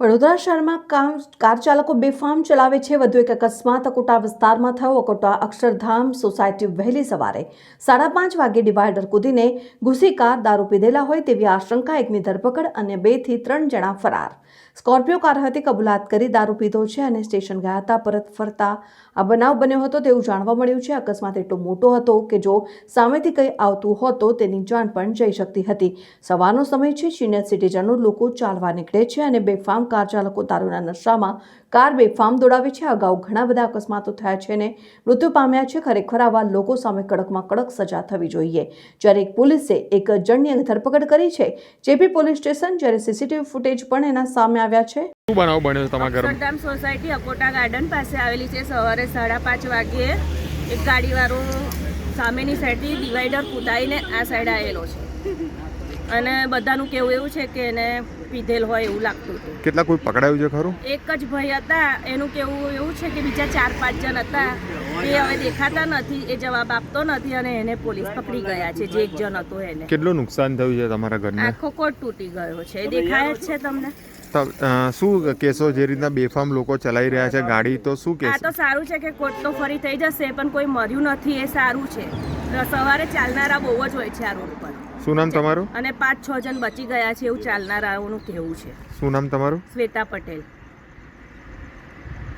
વડોદરા શહેરમાં કાર ચાલકો બેફામ ચલાવે છે। વધુ એક અકસ્માત અકોટા વિસ્તારમાં થયો। અકોટા અક્ષરધામ સોસાયટી વહેલી સવારે 5:30 વાગે ડિવાઈડર કૂદીને ઘૂસી કાર દારૂ પીધેલા હોય તેવી આશંકા, એકની ધરપકડ અને 2 થી 3 જણા ફરાર। સ્કોર્પિયો કાર હતી, કબૂલાત કરી દારૂ પીધો છે અને સ્ટેશન ગયા હતા। પરત ફરતા આ બનાવ બન્યો હતો તેવું જાણવા મળ્યું છે। અકસ્માત એટલો મોટો હતો કે જો સામેથી કંઈ આવતું હોત તો તેની જાન પણ જઈ શકતી હતી। સવારનો સમય છે, સિનિયર સિટીઝનો લોકો ચાલવા નીકળે છે અને બેફામ કાર ચાલકો દારૂના નશામાં કાર બેફામ દોડાવે છે। અગાઉ ઘણા બધા અકસ્માતો થયા છે અને મૃત્યુ પામ્યા છે। ખરેખર આવા લોકો સામે કડકમાં કડક સજા થવી જોઈએ। જ્યારે પોલીસે એક જણની ધરપકડ કરી છે, જેપી પોલીસ સ્ટેશન, જ્યારે સીસીટીવી ફૂટેજ પણ એના સામે આવ્યા છે। શું બનાવ બન્યો તમારા ઘરમાં? અક્ષરધામ સોસાયટી અકોટા ગાર્ડન પાસે આવેલી છે। સવારે 5:30 વાગ્યે એક ગાડીવાળો સામેની સાઈડથી ડિવાઈડર કૂદાઈને આ સાઈડ આવેલો છે અને બધાનું કહેવું એવું છે કે એને પીધેલ હોય એવું લાગતું હતું। કેટલા કોઈ પકડાયું છે ખરું? એક જ ભાઈ હતા, એનું કહેવું એવું છે કે બીજા 4-5 જણ હતા, એ હવે દેખાતા નથી, એ જવાબ આપતો નથી અને એને પોલીસ પકડી ગયા છે। જે એક જણ હતો એને કેટલું નુકસાન થયું છે તમારા ઘરને? આખો કોટ તૂટી ગયો છે, એ દેખાય જ છે તમને। શું કેસો જે રીતના બેફામ લોકો ચલાવી રહ્યા છે ગાડી, તો શું આ કહેશો? તો સારું છે કે કોર્ટ તો ફરી થઈ જશે, પણ કોઈ મર્યું નથી, એ સારું છે। સવારે ચાલનારા બહુ જ હોય છે આ રોડ પર। શું નામ તમારું? અને 5-6 જણ બચી ગયા છે એવું ચાલનારાઓનું કહેવું છે। શું નામ તમારું? શ્વેતા પટેલ।